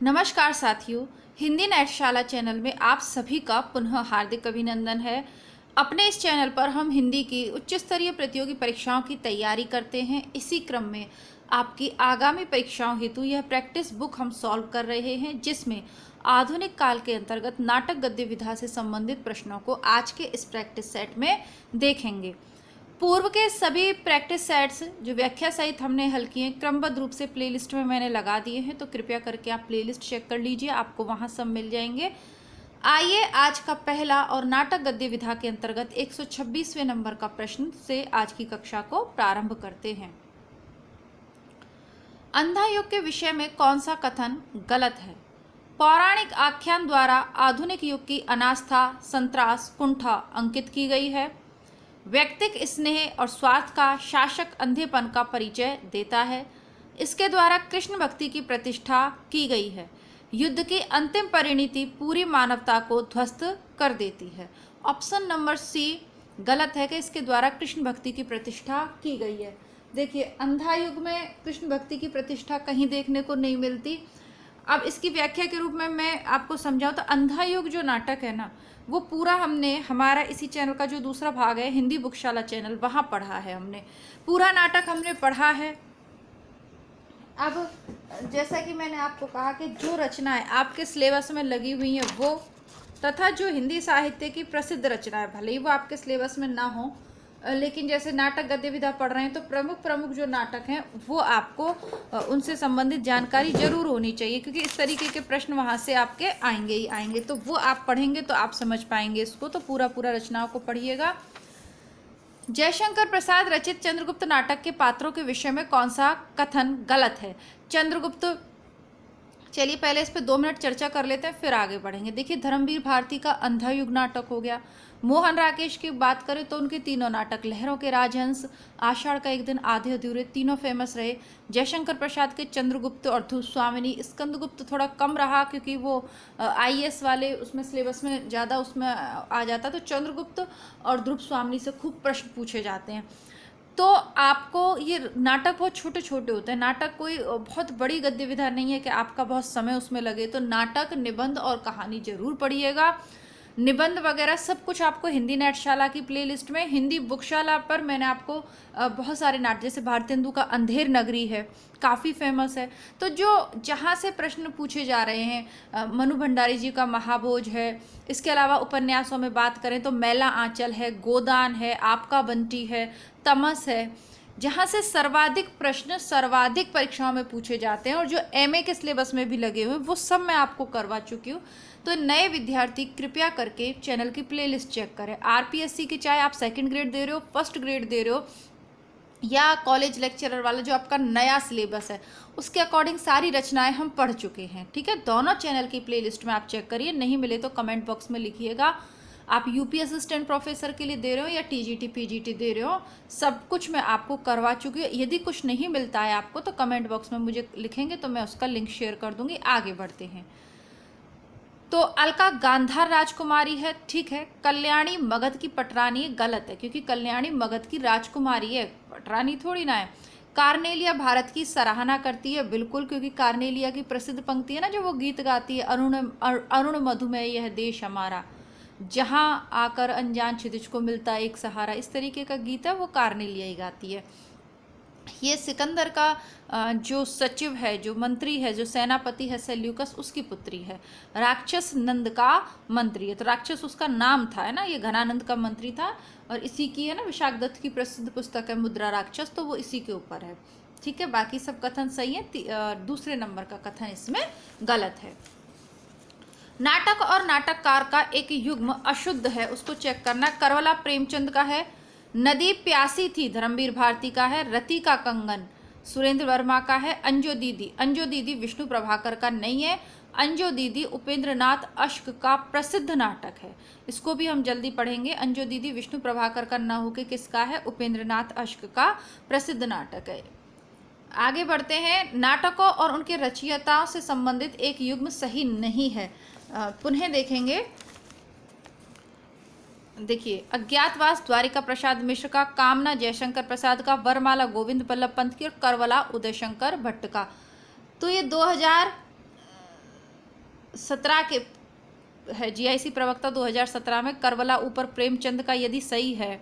नमस्कार साथियों, हिंदी नेटशाला चैनल में आप सभी का पुनः हार्दिक अभिनंदन है। अपने इस चैनल पर हम हिंदी की उच्च स्तरीय प्रतियोगी परीक्षाओं की तैयारी करते हैं। इसी क्रम में आपकी आगामी परीक्षाओं हेतु यह प्रैक्टिस बुक हम सॉल्व कर रहे हैं, जिसमें आधुनिक काल के अंतर्गत नाटक गद्य विधा से संबंधित प्रश्नों को आज के इस प्रैक्टिस सेट में देखेंगे। पूर्व के सभी प्रैक्टिस सेट्स जो व्याख्या सहित हमने हल किए क्रमबद्ध रूप से प्लेलिस्ट में मैंने लगा दिए हैं, तो कृपया करके आप प्लेलिस्ट चेक कर लीजिए, आपको वहां सब मिल जाएंगे। आइए आज का पहला और नाटक गद्य विधा के अंतर्गत 126वें नंबर का प्रश्न से आज की कक्षा को प्रारंभ करते हैं। अंधा युग के विषय में कौन सा कथन गलत है? पौराणिक आख्यान द्वारा आधुनिक युग की अनास्था, संत्रास, कुंठा अंकित की गई है। व्यक्तिक स्नेह और स्वार्थ का शासक अंधेपन का परिचय देता है। इसके द्वारा कृष्ण भक्ति की प्रतिष्ठा की गई है। युद्ध की अंतिम परिणति पूरी मानवता को ध्वस्त कर देती है। ऑप्शन नंबर सी गलत है कि इसके द्वारा कृष्ण भक्ति की प्रतिष्ठा की गई है। देखिए, अंधा युग में कृष्ण भक्ति की प्रतिष्ठा कहीं देखने को नहीं मिलती। अब इसकी व्याख्या के रूप में मैं आपको समझाऊं तो अंधा युग जो नाटक है ना, वो पूरा हमने हमारा इसी चैनल का जो दूसरा भाग है हिंदी बुकशाला चैनल, वहाँ पढ़ा है। हमने पूरा नाटक हमने पढ़ा है। अब जैसा कि मैंने आपको कहा कि जो रचनाएं आपके सिलेबस में लगी हुई हैं वो, तथा जो हिंदी साहित्य की प्रसिद्ध रचनाएं, भले ही वो आपके सिलेबस में ना हो, लेकिन जैसे नाटक गद्य विधा पढ़ रहे हैं तो प्रमुख जो नाटक हैं वो आपको उनसे संबंधित जानकारी जरूर होनी चाहिए, क्योंकि इस तरीके के प्रश्न वहाँ से आपके आएंगे ही आएंगे। तो वो आप पढ़ेंगे तो आप समझ पाएंगे इसको। तो पूरा रचनाओं को पढ़िएगा। जयशंकर प्रसाद रचित चंद्रगुप्त नाटक के पात्रों के विषय में कौन सा कथन गलत है? चंद्रगुप्त, चलिए पहले इस पे 2 मिनट चर्चा कर लेते हैं, फिर आगे बढ़ेंगे। देखिए, धर्मवीर भारती का अंधा युग नाटक हो गया। मोहन राकेश की बात करें तो उनके तीनों नाटक, लहरों के राजहंस, आषाढ़ का एक दिन, आधे अधूरे, तीनों फेमस रहे। जयशंकर प्रसाद के चंद्रगुप्त और धूप स्वामिनी, स्कंदगुप्त थोड़ा कम रहा क्योंकि वो आईएएस वाले उसमें सिलेबस में ज़्यादा उसमें आ जाता, तो चंद्रगुप्त और ध्रुव स्वामिनी से खूब प्रश्न पूछे जाते हैं। तो आपको ये नाटक बहुत छोटे छोटे होते हैं, नाटक कोई बहुत बड़ी गद्य विधा नहीं है कि आपका बहुत समय उसमें लगे। तो नाटक, निबंध और कहानी जरूर पढ़िएगा। निबंध वगैरह सब कुछ आपको हिंदी नेटशाला की प्लेलिस्ट में, हिंदी बुकशाला पर मैंने आपको बहुत सारे नाटक, जैसे भारतेंदु का अंधेर नगरी है, काफ़ी फेमस है। तो जो जहाँ से प्रश्न पूछे जा रहे हैं, मनु भंडारी जी का महाभोज है। इसके अलावा उपन्यासों में बात करें तो मैला आंचल है, गोदान है, आपका बंटी है, तमस है, जहाँ से सर्वाधिक प्रश्न सर्वाधिक परीक्षाओं में पूछे जाते हैं और जो एमए के सिलेबस में भी लगे हुए हैं वो सब मैं आपको करवा चुकी हूँ। तो नए विद्यार्थी कृपया करके चैनल की प्लेलिस्ट चेक करें। आरपीएससी की, चाहे आप 2nd ग्रेड दे रहे हो, 1st ग्रेड दे रहे हो, या कॉलेज लेक्चरर वाला जो आपका नया सिलेबस है, उसके अकॉर्डिंग सारी रचनाएं हम पढ़ चुके हैं। ठीक है, दोनों चैनल की प्लेलिस्ट में आप चेक करिए। नहीं मिले तो कमेंट बॉक्स में लिखिएगा। आप यूपी असिस्टेंट प्रोफेसर के लिए दे रहे हो या टीजीटी पीजीटी दे रहे हो, सब कुछ मैं आपको करवा चुकी हूँ। यदि कुछ नहीं मिलता है आपको तो कमेंट बॉक्स में मुझे लिखेंगे तो मैं उसका लिंक शेयर कर दूंगी। आगे बढ़ते हैं। तो अलका गांधार राजकुमारी है, ठीक है। कल्याणी मगध की पटरानी गलत है, क्योंकि कल्याणी मगध की राजकुमारी है, पटरानी थोड़ी ना है। कार्नेलिया भारत की सराहना करती है, बिल्कुल, क्योंकि कार्नेलिया की प्रसिद्ध पंक्ति है ना जो वो गीत गाती है, अरुण मधुमेह यह देश हमारा, जहाँ आकर अनजान क्षितिज को मिलता है एक सहारा, इस तरीके का गीत है, वो कार्नेलिया ही गाती है। ये सिकंदर का जो सचिव है, जो मंत्री है, जो सेनापति है सेल्यूकस, उसकी पुत्री है। राक्षस नंद का मंत्री है, तो राक्षस उसका नाम था, है ना, ये घनानंद का मंत्री था। और इसी की है ना विशाख दत्त की प्रसिद्ध पुस्तक है मुद्रा राक्षस, तो वो इसी के ऊपर है। ठीक है, बाकी सब कथन सही है। दूसरे नंबर का कथन इसमें गलत है। नाटक और नाटककार का एक युग्म अशुद्ध है, उसको चेक करना। करवला प्रेमचंद का है। नदी प्यासी थी धर्मवीर भारती का है। रति का कंगन सुरेंद्र वर्मा का है। अंजो दीदी विष्णु प्रभाकर का नहीं है। अंजो दीदी उपेंद्र नाथ अश्क का प्रसिद्ध नाटक है, इसको भी हम जल्दी पढ़ेंगे। अंजो दीदी विष्णु प्रभाकर का न होके किसका है? उपेंद्र नाथ अश्क का प्रसिद्ध नाटक है। आगे बढ़ते हैं। नाटकों और उनके रचयिताओं से संबंधित एक युग्म सही नहीं है। पुनः देखेंगे। देखिए, अज्ञातवास द्वारिका प्रसाद मिश्र का, कामना जयशंकर प्रसाद का, वरमाला गोविंद बल्लभ पंत की और करवला उदय शंकर भट्ट का। तो ये 17 के है, जीआईसी प्रवक्ता 2017 में करबला ऊपर प्रेमचंद का यदि सही है,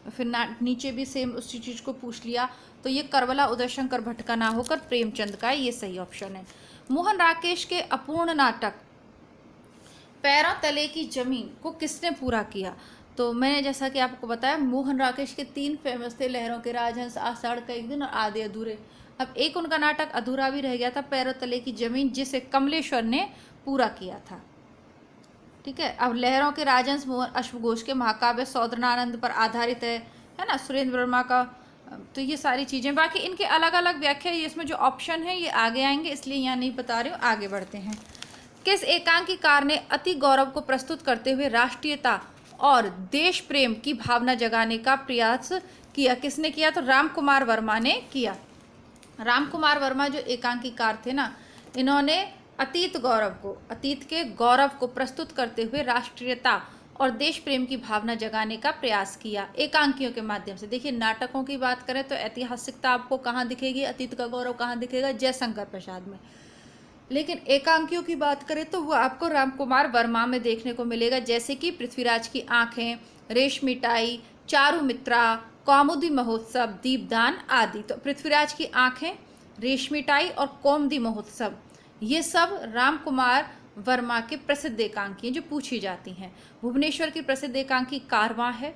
फिर नीचे भी सेम उसी चीज को पूछ लिया, तो ये करबला उदयशंकर भट्ट का ना होकर प्रेमचंद का, ये सही ऑप्शन है। मोहन राकेश के अपूर्ण नाटक पैरों तले की जमीन को किसने पूरा किया? तो मैंने जैसा कि आपको बताया, मोहन राकेश के 3 फेमस थे, लहरों के राजहंस, आषाढ़ का एक दिन और आधे अधूरे। अब एक उनका नाटक अधूरा भी रह गया था, पैरों तले की जमीन, जिसे कमलेश्वर ने पूरा किया था। ठीक है। अब लहरों के राजहंस मोहन अश्वघोष के महाकाव्य सौंदर्यानंद पर आधारित है ना, सुरेंद्र वर्मा का। तो ये सारी चीज़ें, बाकी इनके अलग अलग व्याख्या, इसमें जो ऑप्शन है ये आगे आएंगे, इसलिए यहाँ नहीं बता रही हूँ। आगे बढ़ते हैं। किस एकांकीकार ने अति गौरव को प्रस्तुत करते हुए राष्ट्रीयता और देश प्रेम की भावना जगाने का प्रयास किया? किसने किया? तो राम कुमार वर्मा ने किया। राम कुमार वर्मा जो एकांकीकार थे ना, इन्होंने अतीत के गौरव को प्रस्तुत करते हुए राष्ट्रीयता और देश प्रेम की भावना जगाने का प्रयास किया एकांकियों के माध्यम से। देखिए, नाटकों की बात करें तो ऐतिहासिकता आपको कहाँ दिखेगी, अतीत का गौरव कहाँ दिखेगा? जयशंकर प्रसाद में। लेकिन एकांकियों की बात करें तो वो आपको राम कुमार वर्मा में देखने को मिलेगा, जैसे कि पृथ्वीराज की आंखें, रेशमिटाई, चारुमित्रा, कौमुदी महोत्सव, दीपदान आदि। तो पृथ्वीराज की आंखें, रेशमिटाई और कौमुदी महोत्सव, ये सब राम कुमार वर्मा के प्रसिद्ध एकांकी हैं जो पूछी जाती हैं। भुवनेश्वर की प्रसिद्ध एकांकी कारवां है।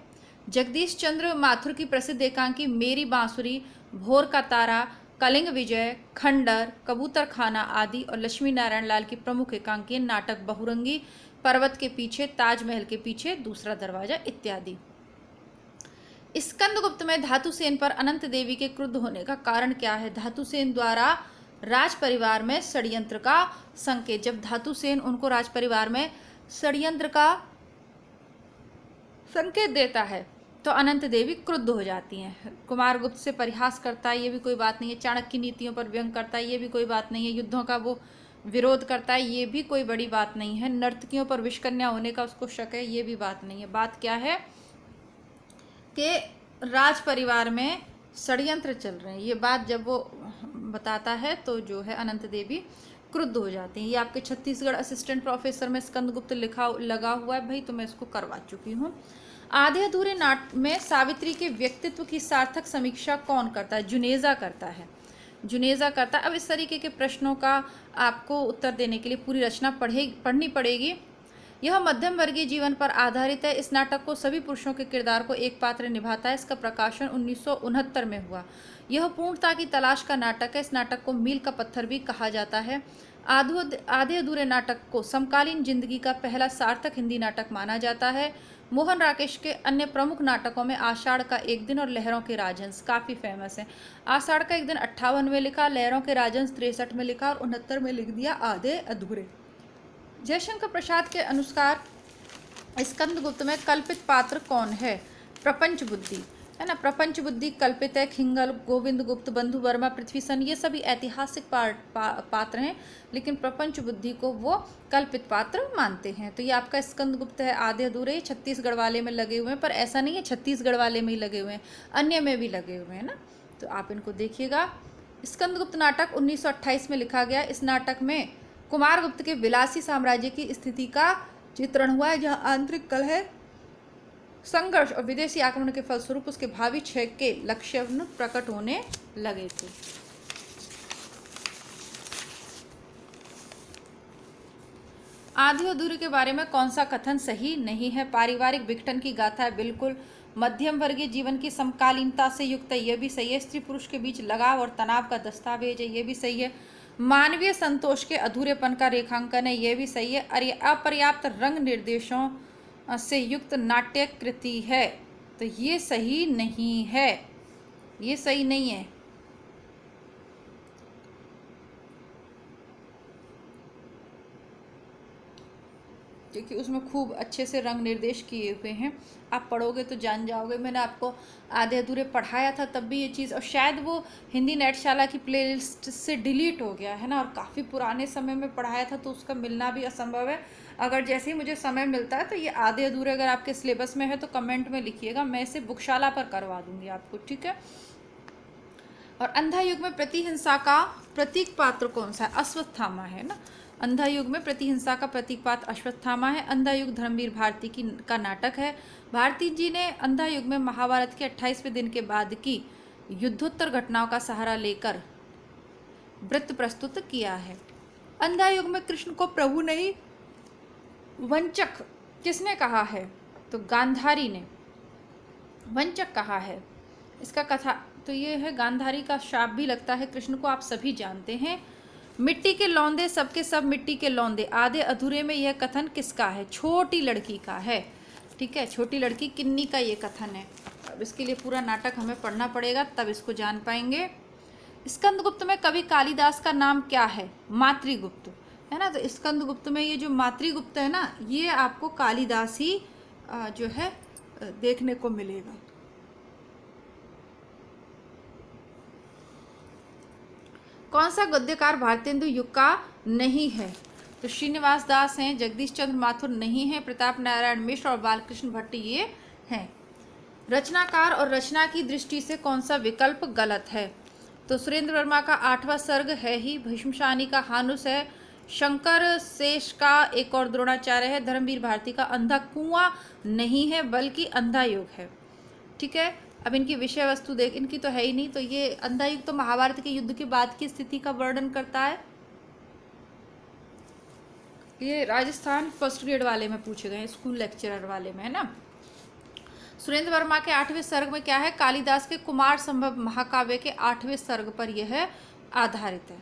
जगदीश चंद्र माथुर की प्रसिद्ध एकांकी मेरी बांसुरी, भोर का तारा, कलिंग विजय, खंडर, कबूतर खाना आदि। और लक्ष्मी नारायण लाल की प्रमुख एकांकी नाटक बहुरंगी, पर्वत के पीछे, ताजमहल के पीछे, दूसरा दरवाजा इत्यादि। स्कंदगुप्त में धातुसेन पर अनंत देवी के क्रुद्ध होने का कारण क्या है? धातुसेन द्वारा राज परिवार में षड्यंत्र का संकेत। जब धातुसेन उनको राज परिवार में षड्यंत्र का संकेत देता है तो अनंत देवी क्रुद्ध हो जाती हैं। कुमारगुप्त से परिहास करता है, ये भी कोई बात नहीं है। चाणक्य की नीतियों पर व्यंग करता है, ये भी कोई बात नहीं है। युद्धों का वो विरोध करता है, ये भी कोई बड़ी बात नहीं है। नर्तकियों पर विषकन्या होने का उसको शक है, ये भी बात नहीं है। बात क्या है कि राज परिवार में षड्यंत्र चल रहे हैं, ये बात जब वो बताता है तो जो है अनंत देवी क्रुद्ध हो जाती हैं। ये आपके छत्तीसगढ़ असिस्टेंट प्रोफेसर में स्कंदगुप्त लगा हुआ है भाई, तो मैं इसको करवा चुकी हूँ। आधे अधूरे नाटक में सावित्री के व्यक्तित्व की सार्थक समीक्षा कौन करता है? जुनेजा करता है। अब इस तरीके के प्रश्नों का आपको उत्तर देने के लिए पूरी रचना पढ़नी पड़ेगी। यह मध्यम वर्गीय जीवन पर आधारित है। इस नाटक को सभी पुरुषों के किरदार को एक पात्र निभाता है। इसका प्रकाशन 1969 में हुआ। यह पूर्णता की तलाश का नाटक है। इस नाटक को मील का पत्थर भी कहा जाता है। आधे अधूरे नाटक को समकालीन जिंदगी का पहला सार्थक हिंदी नाटक माना जाता है। मोहन राकेश के अन्य प्रमुख नाटकों में आषाढ़ का एक दिन और लहरों के राजहंस काफ़ी फेमस हैं। आषाढ़ का एक दिन 58 में लिखा, लहरों के राजहंस 63 में लिखा और 69 में लिख दिया आधे अधूरे। जयशंकर प्रसाद के अनुसार स्कंदगुप्त में कल्पित पात्र कौन है? प्रपंच बुद्धि है ना, प्रपंच बुद्धि कल्पित है। खिंगल, गोविंद गुप्त, बंधु वर्मा, पृथ्वीसन, ये सभी ऐतिहासिक पात्र हैं, लेकिन प्रपंच बुद्धि को वो कल्पित पात्र मानते हैं। तो ये आपका स्कंदगुप्त है आधे अधूरे, छत्तीसगढ़ वाले में लगे हुए हैं, पर ऐसा नहीं है छत्तीसगढ़ वाले में ही लगे हुए हैं, अन्य में भी लगे हुए हैं ना, तो आप इनको देखिएगा। स्कंदगुप्त नाटक 1928 में लिखा गया। इस नाटक में कुमारगुप्त के विलासी साम्राज्य की स्थिति का चित्रण हुआ है, जहाँ आंतरिक कलह, संघर्ष और विदेशी आक्रमण के फलस्वरूप उसके भावी क्षय के लक्ष्य प्रकट होने लगे थे। आधी अधूरी के बारे में कौन सा कथन सही नहीं है? पारिवारिक विघटन की गाथा है, बिल्कुल। मध्यम वर्गीय जीवन की समकालीनता से युक्त है, यह भी सही है। स्त्री पुरुष के बीच लगाव और तनाव का दस्तावेज है, यह भी सही है। मानवीय संतोष के अधूरेपन का रेखांकन है, यह भी सही है। अपर्याप्त रंग निर्देशों से युक्त नाट्य कृति है, तो ये सही नहीं है, ये सही नहीं है। क्योंकि उसमें खूब अच्छे से रंग निर्देश किए हुए हैं, आप पढ़ोगे तो जान जाओगे। मैंने आपको आधे अधूरे पढ़ाया था तब भी ये चीज़, और शायद वो हिंदी नेटशाला की प्लेलिस्ट से डिलीट हो गया है ना, और काफ़ी पुराने समय में पढ़ाया था तो उसका मिलना भी असंभव है। अगर जैसे ही मुझे समय मिलता है तो ये आधे अधूरे अगर आपके सिलेबस में है तो कमेंट में लिखिएगा, मैं इसे बुकशाला पर करवा दूँगी आपको, ठीक है। और अंधा युग में प्रतिहिंसा का प्रतीक पात्र कौन सा है? अश्वत्थामा है ना। अंधा युग में प्रतिहिंसा का प्रतीक पात्र अश्वत्थामा है। अंधा युग धर्मवीर भारती का नाटक है। भारती जी ने अंधा युग में महाभारत के 28वें दिन के बाद की युद्धोत्तर घटनाओं का सहारा लेकर वृत्त प्रस्तुत किया है। अंधा युग में कृष्ण को प्रभु नहीं वंचक किसने कहा है? तो गांधारी ने वंचक कहा है। इसका कथा तो ये है, गांधारी का शाप भी लगता है कृष्ण को, आप सभी जानते हैं। मिट्टी के लौंदे सबके सब मिट्टी के लौंदे, आधे अधूरे में यह कथन किसका है? छोटी लड़की का है। ठीक है, छोटी लड़की किन्नी का ये कथन है। अब इसके लिए पूरा नाटक हमें पढ़ना पड़ेगा, तब इसको जान पाएंगे। स्कंदगुप्त में कवि कालिदास का नाम क्या है? मातृगुप्त है ना। तो स्कंदगुप्त में ये जो मातृगुप्त है ना, ये आपको कालिदास ही जो है देखने को मिलेगा। कौन सा गद्यकार भारतेंदु युग का नहीं है? तो श्रीनिवास दास हैं, जगदीश चंद्र माथुर नहीं है, प्रताप नारायण मिश्र और बालकृष्ण भट्ट ये हैं। रचनाकार और रचना की दृष्टि से कौन सा विकल्प गलत है? तो सुरेंद्र वर्मा का 8वां सर्ग है ही, भीष्मशानी का हानुस है, शंकर शेष का एक और द्रोणाचार्य है, धर्मवीर भारती का अंधा कुआं नहीं है बल्कि अंधा युग है। ठीक है, अब इनकी विषय वस्तु देख, इनकी तो है ही नहीं। तो ये अंधा युग तो महाभारत के युद्ध के बाद की स्थिति का वर्णन करता है। ये राजस्थान फर्स्ट ग्रेड वाले में पूछे गए, स्कूल लेक्चरर वाले में है ना। सुरेंद्र वर्मा के 8वें सर्ग में क्या है? कालिदास के कुमार संभव महाकाव्य के 8वें सर्ग पर यह आधारित है।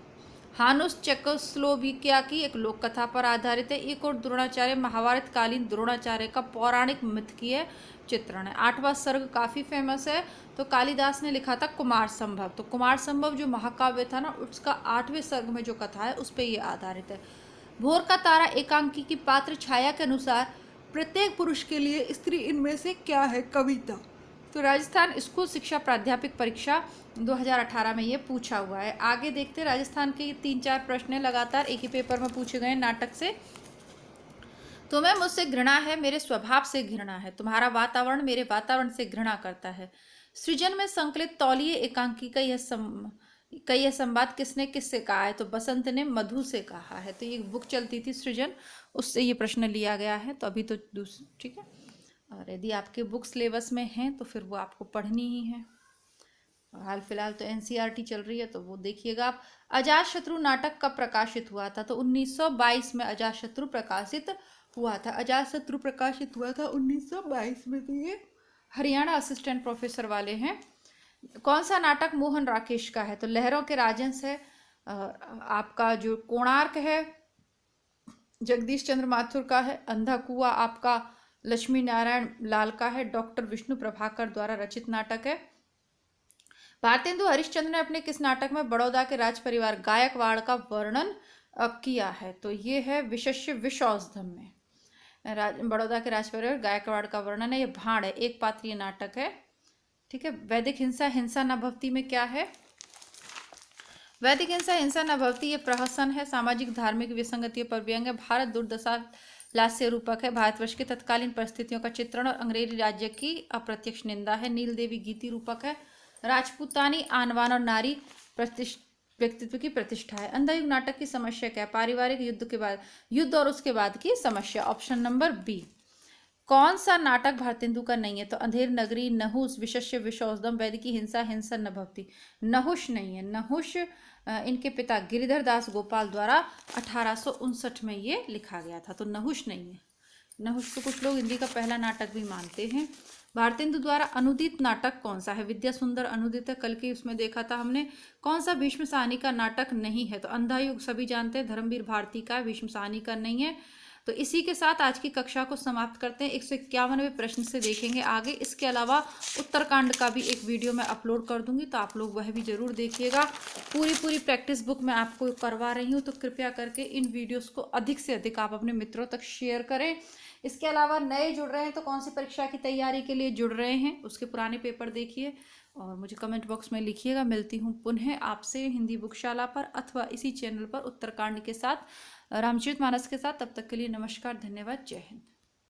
हानुस चेकोस्लोवाकिया की एक लोक कथा पर आधारित है। एक और द्रोणाचार्य महाभारत कालीन द्रोणाचार्य का पौराणिक मिथकीय चित्रण है। 8वां सर्ग काफ़ी फेमस है। तो कालिदास ने लिखा था कुमार संभव। तो कुमार संभव जो महाकाव्य था ना, उसका 8वें सर्ग में जो कथा है उस पर यह आधारित है। भोर का तारा एकांकी की पात्र छाया के अनुसार प्रत्येक पुरुष के लिए स्त्री इनमें से क्या है? कविता। तो राजस्थान स्कूल शिक्षा प्राध्यापक परीक्षा 2018 में ये पूछा हुआ है। आगे देखते, राजस्थान के 3-4 प्रश्न लगातार एक ही पेपर में पूछे गए नाटक से। तुम्हें मुझसे घृणा है, मेरे स्वभाव से घृणा है, तुम्हारा वातावरण मेरे वातावरण से घृणा करता है। सृजन में संकलित तौलीय एकांकी का यह संवाद किसने किससे कहा है? तो बसंत ने मधु से कहा है। तो ये बुक चलती थी सृजन, उससे ये प्रश्न लिया गया है। तो अभी तो ठीक है, और यदि आपके बुक सिलेबस में हैं तो फिर वो आपको पढ़नी ही है। हाल फिलहाल तो एनसीईआरटी चल रही है, तो वो देखिएगा आप। अजातशत्रु नाटक कब प्रकाशित हुआ था? तो 1922 में अजातशत्रु प्रकाशित हुआ था। अजातशत्रु प्रकाशित हुआ था 1922 में। तो ये हरियाणा असिस्टेंट प्रोफेसर वाले हैं। कौन सा नाटक मोहन राकेश का है? तो लहरों के राजंस है। आपका जो कोणार्क है जगदीश चंद्र माथुर का है। अंधा कुआं आपका लक्ष्मी नारायण लाल का है, डॉक्टर विष्णु प्रभाकर द्वारा रचित नाटक है। भारतेंदु हरिश्चंद्र ने अपने किस नाटक में बड़ौदा के राज परिवार गायकवाड़ का वर्णन किया है? तो ये है विशस्य विषौषधम में बड़ौदा के राज परिवार गायकवाड़ का वर्णन है। ये भाण है, एक पात्रीय नाटक है। ठीक है, वैदिक हिंसा हिंसा न भवती में क्या है? वैदिक हिंसा हिंसा न भवती ये प्रहसन है, सामाजिक धार्मिक विसंगतियों पर व्यंग है, भारत दुर्दशा लास्य रूपक है, भारतवर्ष की तत्कालीन परिस्थितियों का चित्रण और अंग्रेजी राज्य की अप्रत्यक्ष निंदा है, नील देवी गीति रूपक है, राजपूतानी आनवान और नारी व्यक्तित्व की प्रतिष्ठा है। अंधा युग नाटक की समस्या क्या है? पारिवारिक युद्ध और उसके बाद की समस्या। Option number B. कौन सा नाटक भारतेंदु का नहीं है? तो अंधेर नगरी, नहुष, विशस्य विषौषधम, वैदिकी हिंसा, हिंसा न भवती। नहुष नहीं है। नहुष इनके पिता गिरिधर दास गोपाल द्वारा 1859 में ये लिखा गया था। तो नहुष नहीं है। नहुष को कुछ लोग हिंदी का पहला नाटक भी मानते हैं। भारतेंदु द्वारा अनुदित नाटक कौन सा है? विद्या सुंदर अनुदित है, कल की उसमें देखा था हमने। कौन सा भीष्म साहनी का नाटक नहीं है? तो अंधा युग सभी जानते हैं, धर्मवीर भारती का, भीष्म साहनी का नहीं है। तो इसी के साथ आज की कक्षा को समाप्त करते हैं। 151वें प्रश्न से देखेंगे आगे। इसके अलावा उत्तरकांड का भी एक वीडियो मैं अपलोड कर दूंगी, तो आप लोग वह भी जरूर देखिएगा। पूरी प्रैक्टिस बुक मैं आपको करवा रही हूँ, तो कृपया करके इन वीडियोस को अधिक से अधिक आप अपने मित्रों तक शेयर करें। इसके अलावा नए जुड़ रहे हैं तो कौन सी परीक्षा की तैयारी के लिए जुड़ रहे हैं, उसके पुराने पेपर देखिए और मुझे कमेंट बॉक्स में लिखिएगा। मिलती हूँ पुनः आपसे हिंदी बुकशाला पर अथवा इसी चैनल पर उत्तरकांड के साथ, रामचरितमानस के साथ। तब तक के लिए नमस्कार, धन्यवाद, जय हिंद।